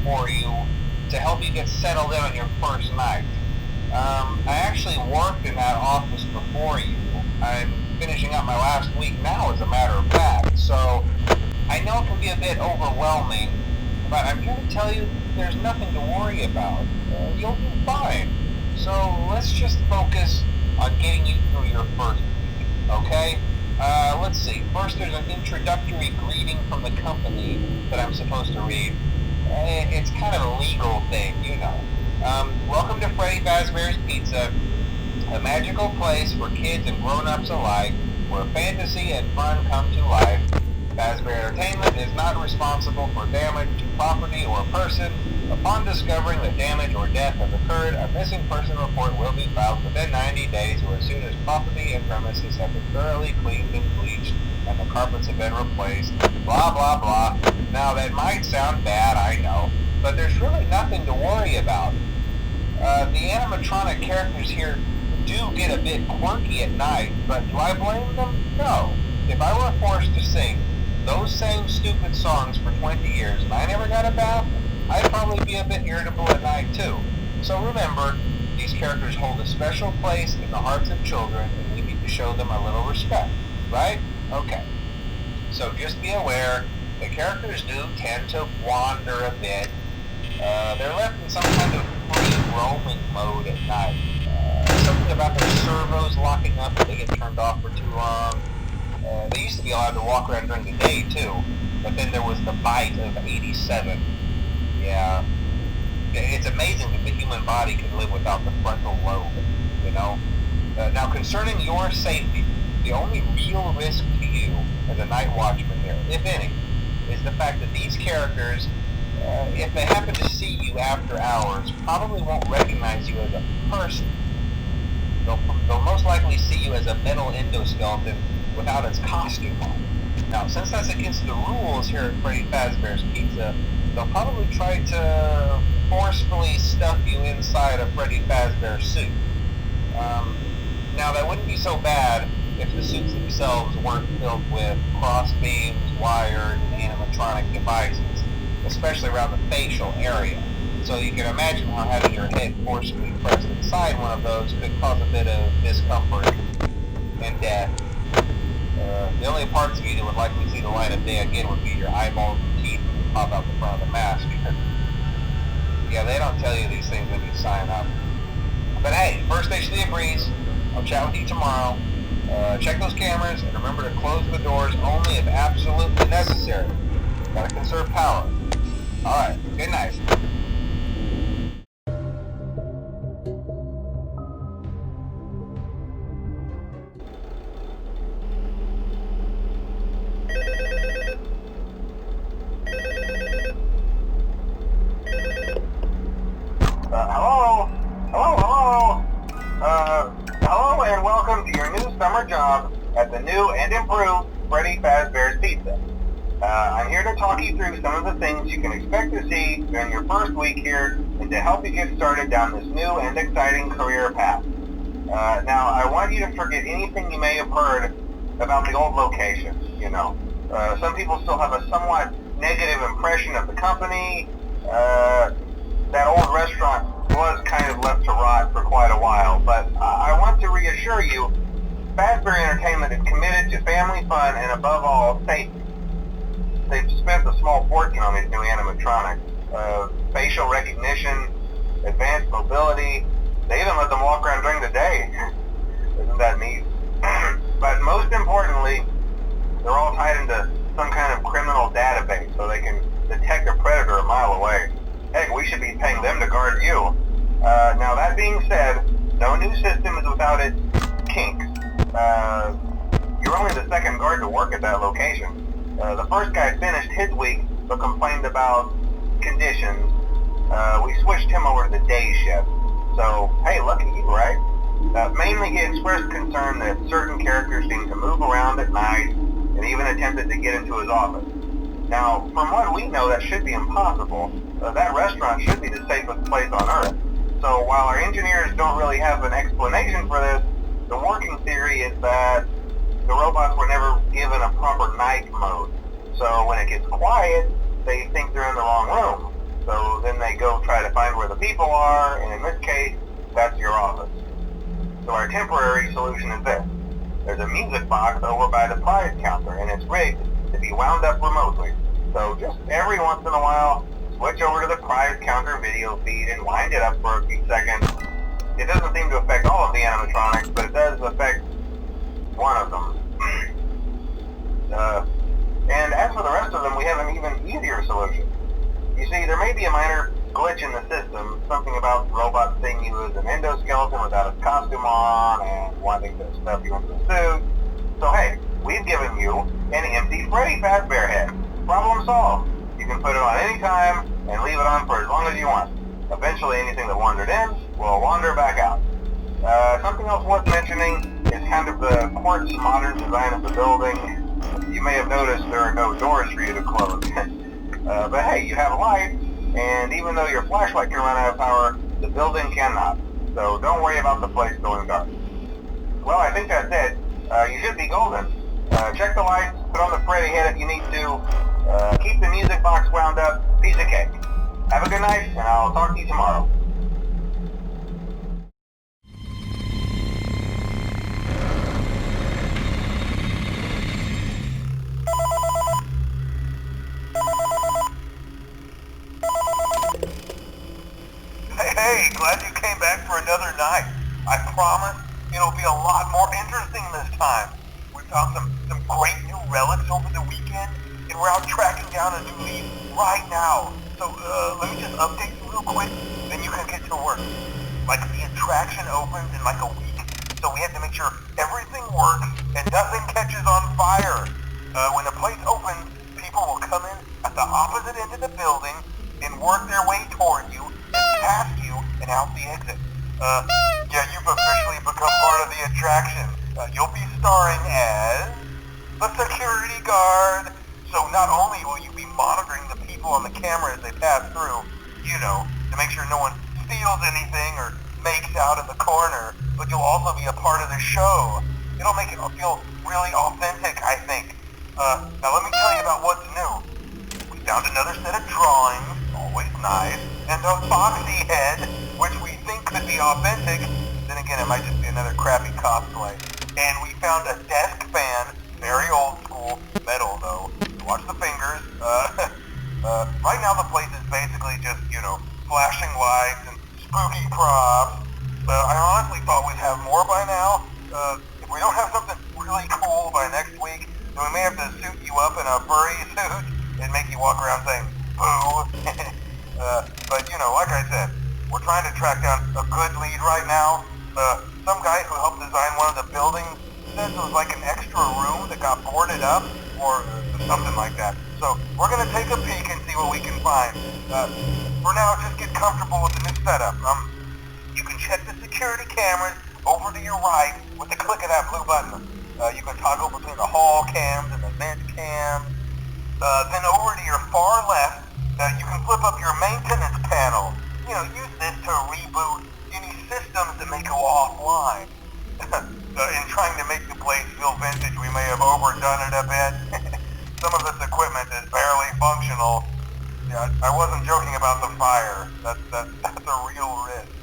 For you to help you get settled in on your first night. I actually worked in that office before you. I'm finishing up my last week now, as a matter of fact, so I know it can be a bit overwhelming, but I'm here to tell you there's nothing to worry about. You'll be fine. So let's just focus on getting you through your first week, okay? Let's see. First, there's an introductory greeting from the company that I'm supposed to read. It's kind of a legal thing, you know. Welcome to Freddy Fazbear's Pizza, a magical place for kids and grown-ups alike, where fantasy and fun come to life. Fazbear Entertainment is not responsible for damage to property or person. Upon discovering that damage or death has occurred, a missing person report will be filed within 90 days or as soon as property and premises have been thoroughly cleaned and bleached and the carpets have been replaced. Blah, blah, blah. Now, that might sound bad, I know, but there's really nothing to worry about. The animatronic characters here do get a bit quirky at night, but do I blame them? No. If I were forced to sing those same stupid songs for 20 years and I never got a bath, I'd probably be a bit irritable at night too. So remember, these characters hold a special place in the hearts of children and we need to show them a little respect, right? Okay. So just be aware, the characters do tend to wander a bit. They're left in some kind of free roaming mode at night. Something about their servos locking up if they get turned off for too long. They used to be allowed to walk around during the day too, but then there was the bite of 87. Yeah, it's amazing that the human body can live without the frontal lobe, you know? Now, concerning your safety, the only real risk to you as a night watchman here, if any, is the fact that these characters, if they happen to see you after hours, probably won't recognize you as a person. They'll most likely see you as a metal endoskeleton without its costume on. Now, since that's against the rules here at Freddy Fazbear's Pizza, they'll probably try to forcefully stuff you inside a Freddy Fazbear suit. Now, that wouldn't be so bad if the suits themselves weren't filled with cross beams, wired, and animatronic devices, especially around the facial area. So you can imagine how having your head forcibly pressed inside one of those could cause a bit of discomfort and death. The only parts of you that would likely see the light of day again would be your eyeballs and teeth when you pop out the front of the mask. Yeah, they don't tell you these things when you sign up. But hey, first station of the breeze. I'll chat with you tomorrow. Check those cameras and remember to close the doors only if absolutely necessary. Gotta conserve power. Alright, good night. Hello and welcome to your new summer job at the new and improved Freddy Fazbear's Pizza. I'm here to talk you through some of the things you can expect to see during your first week here and to help you get started down this new and exciting career path. Now, I want you to forget anything you may have heard about the old location, you know. Some people still have a somewhat negative impression of the company. That old restaurant was kind of left to rot for quite a while, but I want to reassure you, Fazbear Entertainment is committed to family fun and above all, safety. They've spent a small fortune on these new animatronics. Facial recognition, advanced mobility, they even let them walk around during the day. Isn't that neat? But most importantly, they're all tied into some kind of criminal database so they can detect a predator a mile away. Heck, we should be paying them to guard you. Now that being said, no new system is without its kinks. You're only the second guard to work at that location. The first guy finished his week but complained about conditions. We switched him day shift. So, hey, lucky you, right? Mainly he expressed concern that certain characters seem to move around at night and even attempted to get into his office. Now, from what we know, that should be impossible. That restaurant should be the safest place on Earth. So while our engineers don't really have an explanation for this, the working theory is that the robots were never given a proper night mode. So when it gets quiet, they think they're in the wrong room. So then they go try to find where the people are, and in this case, that's your office. So our temporary solution is this. There's a music box over by the prize counter, and it's rigged to be wound up remotely. So just every once in a while, switch over to the prize counter video feed and wind it up for a few seconds. It doesn't seem to affect all of the animatronics, but it does affect one of them. And as for the rest of them, we have an even easier solution. You see, there may be a minor glitch in the system, something about the robot seeing you as an endoskeleton without a costume on and wanting to stuff you into the suit. So hey, we've given you an empty Freddy Fazbear head. Problem solved. You can put it on any time and leave it on for as long as you want. Eventually anything that wandered in will wander back out. Something else worth mentioning is kind of the quartz modern design of the building. You may have noticed there are no doors for you to close. But hey, you have a light, and even though your flashlight can run out of power, the building cannot. So don't worry about the place going dark. Well, I think that's it. You should be golden. Check the lights, put on the Freddy head if you need to. Keep the music box wound up. Piece of cake. Have a good night, and I'll talk to you tomorrow. Hey, glad you came back for another night. I promise it'll be a lot more interesting this time. We found some great new relics over the weekend, and we're out tracking down a new lead right now. So let me just update you real quick, then you can get to work. Like, the attraction opens in like a week, so we have to make sure everything works and nothing catches on fire. When the place opens, people will come in at the opposite end of the building and work their way toward you and past you and out the exit. Yeah, you've officially become part of the attraction. You'll be starring as the security guard. So not only will you be monitoring the people on the camera as they pass through, you know, to make sure no one steals anything or makes out in the corner, but you'll also be a part of the show. It'll make it feel really authentic, I think. Now let me tell you about what's new. We found another set of drawings, always nice, and a Foxy head, which we think could be authentic. Then again, it might just be another crappy cosplay. And we found a desk fan, very old school, metal though. Watch the fingers. Right now the place is basically just, you know, flashing lights and spooky props. I honestly thought we'd have more by now. If we don't have something really cool by next week, then we may have to suit you up in a furry suit and make you walk around saying, boo. But, you know, like I said, we're trying to track down a good lead right now. Some guy who helped design one of the buildings says it was like an extra room that got boarded up, or something like that. So we're going to take a peek and see what we can find. For now, just get comfortable with the new setup. You can check the security cameras over to your right with the click of that blue button. You can toggle between the hall cams and the vent cams. Then over to your far left, you can flip up your maintenance panel. You know, use this to reboot any systems that may go offline. In trying to make the place feel vintage, we may have overdone it a bit. Some of this equipment is barely functional. Yeah, I wasn't joking about the fire. That's a real risk.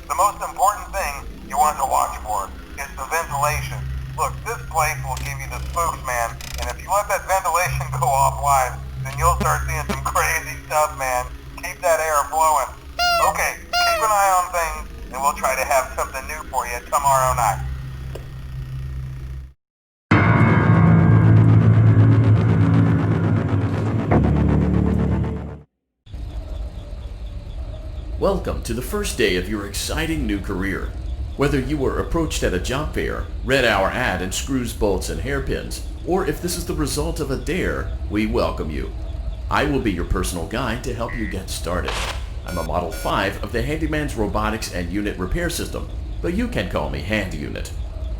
The most important thing you want to watch for is the ventilation. Look, this place will give you the spooks, man, and if you let that ventilation go offline, then you'll start seeing some crazy stuff, man. Keep that air flowing. Okay, keep an eye on things, and we'll try to have something new for you tomorrow night. Welcome to the first day of your exciting new career. Whether you were approached at a job fair, read our ad in screws, bolts, and hairpins, or if this is the result of a dare, we welcome you. I will be your personal guide to help you get started. I'm a Model 5 of the Handyman's Robotics and Unit Repair System, but you can call me Hand Unit.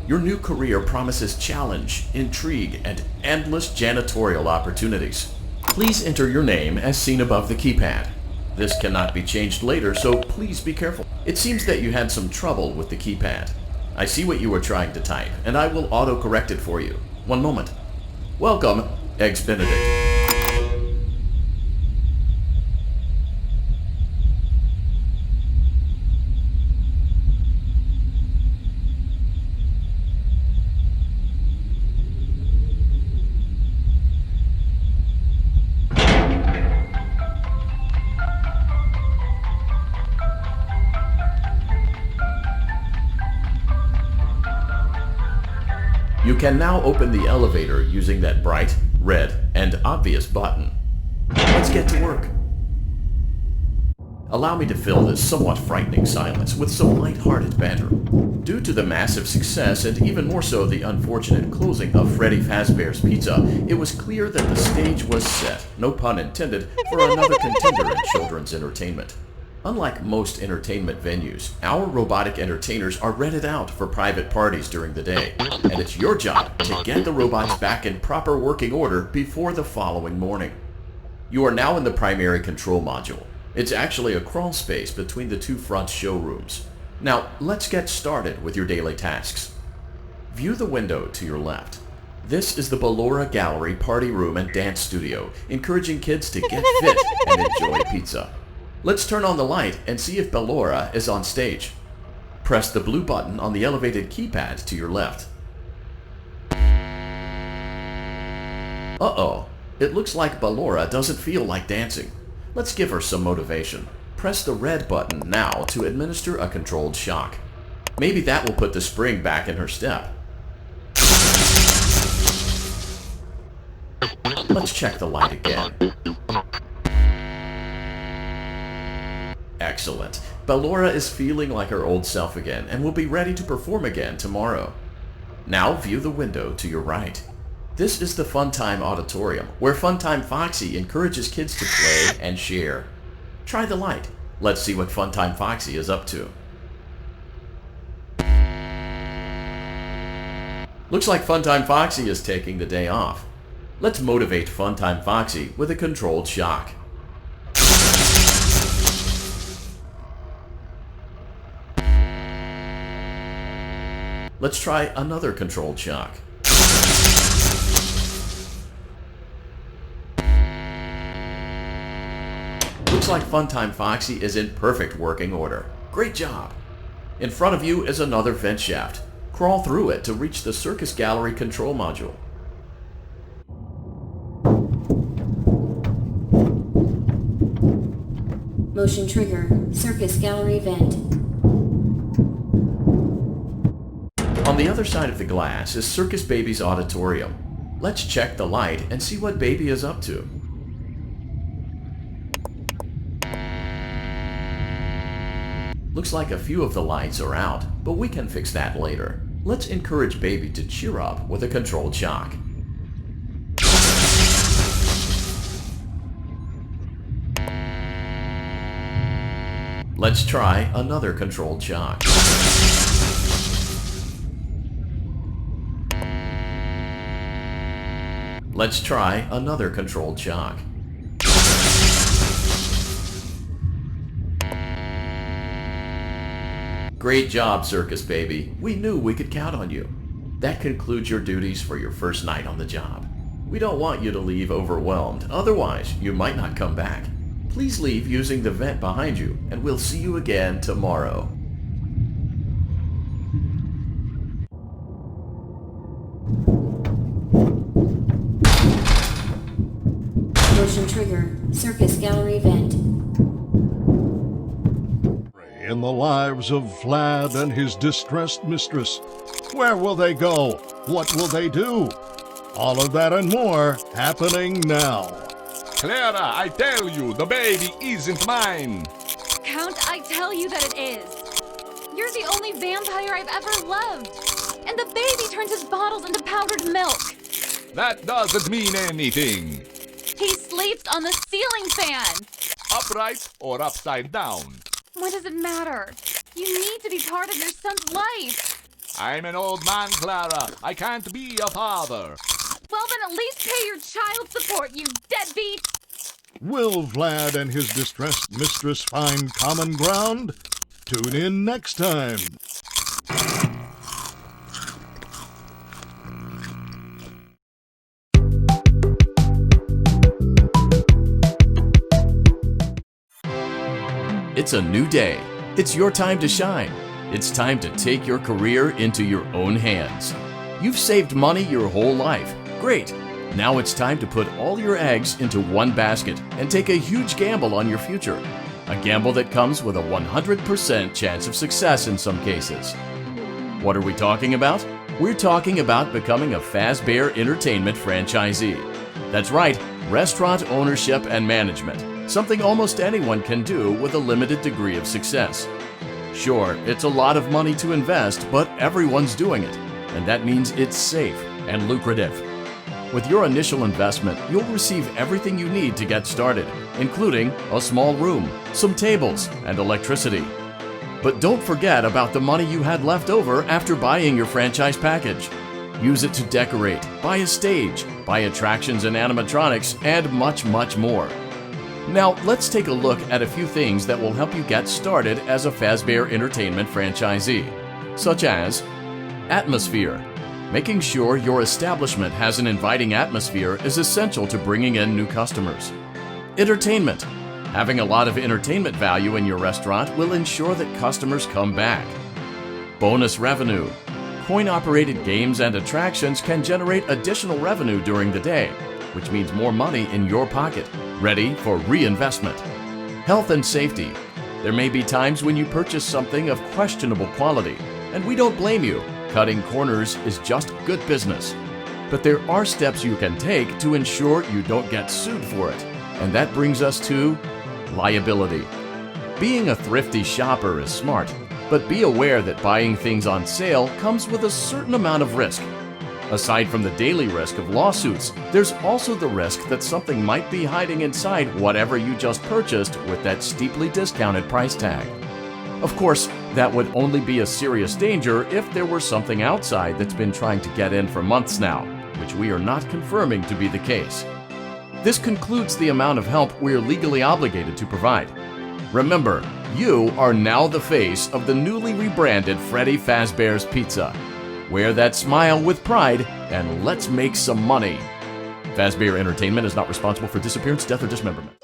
Your new career promises challenge, intrigue, and endless janitorial opportunities. Please enter your name as seen above the keypad. This cannot be changed later, so please be careful. It seems that you had some trouble with the keypad. I see what you were trying to type, and I will auto-correct it for you. One moment. Welcome, Eggs Benedict. You can now open the elevator using that bright, red, and obvious button. Let's get to work. Allow me to fill this somewhat frightening silence with some light-hearted banter. Due to the massive success, and even more so the unfortunate closing of Freddy Fazbear's Pizza, it was clear that the stage was set, no pun intended, for another contender in children's entertainment. Unlike most entertainment venues, our robotic entertainers are rented out for private parties during the day, and it's your job to get the robots back in proper working order before the following morning. You are now in the primary control module. It's actually a crawl space between the two front showrooms. Now, let's get started with your daily tasks. View the window to your left. This is the Ballora Gallery Party Room and Dance Studio, encouraging kids to get fit and enjoy pizza. Let's turn on the light and see if Ballora is on stage. Press the blue button on the elevated keypad to your left. Uh-oh, it looks like Ballora doesn't feel like dancing. Let's give her some motivation. Press the red button now to administer a controlled shock. Maybe that will put the spring back in her step. Let's check the light again. Excellent. Ballora is feeling like her old self again and will be ready to perform again tomorrow. Now view the window to your right. This is the Funtime Auditorium, where Funtime Foxy encourages kids to play and share. Try the light. Let's see what Funtime Foxy is up to. Looks like Funtime Foxy is taking the day off. Let's motivate Funtime Foxy with a controlled shock. Let's try another controlled shock. Looks like Funtime Foxy is in perfect working order. Great job! In front of you is another vent shaft. Crawl through it to reach the Circus Gallery control module. Motion trigger, Circus Gallery vent. On the other side of the glass is Circus Baby's auditorium. Let's check the light and see what Baby is up to. Looks like a few of the lights are out, but we can fix that later. Let's encourage Baby to cheer up with a controlled shock. Let's try another controlled shock. Let's try another controlled shock. Great job, Circus Baby. We knew we could count on you. That concludes your duties for your first night on the job. We don't want you to leave overwhelmed, otherwise you might not come back. Please leave using the vent behind you, and we'll see you again tomorrow. Motion trigger, Circus Gallery vent. In the lives of Vlad and his distressed mistress. Where will they go? What will they do? All of that and more happening now. Clara, I tell you, the baby isn't mine. Count, I tell you that it is. You're the only vampire I've ever loved. And the baby turns his bottles into powdered milk. That doesn't mean anything. He sleeps on the ceiling fan. upright or upside down? What does it matter? You need to be part of your son's life. I'm an old man, Clara. I can't be a father. Well, then at least pay your child support, you deadbeat! Will Vlad and his distressed mistress find common ground? Tune in next time. It's a new day. It's your time to shine. It's time to take your career into your own hands. You've saved money your whole life. Great. Now it's time to put all your eggs into one basket and take a huge gamble on your future. A gamble that comes with a 100% chance of success in some cases. What are we talking about? We're talking about becoming a Fazbear Entertainment franchisee. That's right, restaurant ownership and management. Something almost anyone can do with a limited degree of success. Sure, it's a lot of money to invest, but everyone's doing it, and that means it's safe and lucrative. With your initial investment, you'll receive everything you need to get started, including a small room, some tables, and electricity. But don't forget about the money you had left over after buying your franchise package. Use it to decorate, buy a stage, buy attractions and animatronics, and much, much more. Now, let's take a look at a few things that will help you get started as a Fazbear Entertainment franchisee, such as atmosphere. Making sure your establishment has an inviting atmosphere is essential to bringing in new customers. Entertainment. Having a lot of entertainment value in your restaurant will ensure that customers come back. Bonus revenue. Coin-operated games and attractions can generate additional revenue during the day, which means more money in your pocket, ready for reinvestment. Health and safety. There may be times when you purchase something of questionable quality, and we don't blame you. Cutting corners is just good business. But there are steps you can take to ensure you don't get sued for it. And that brings us to liability. Being a thrifty shopper is smart, but be aware that buying things on sale comes with a certain amount of risk. Aside from the daily risk of lawsuits, there's also the risk that something might be hiding inside whatever you just purchased with that steeply discounted price tag. Of course, that would only be a serious danger if there were something outside that's been trying to get in for months now, which we are not confirming to be the case. This concludes the amount of help we are legally obligated to provide. Remember, you are now the face of the newly rebranded Freddy Fazbear's Pizza. Wear that smile with pride and let's make some money. Fazbear Entertainment is not responsible for disappearance, death, or dismemberment.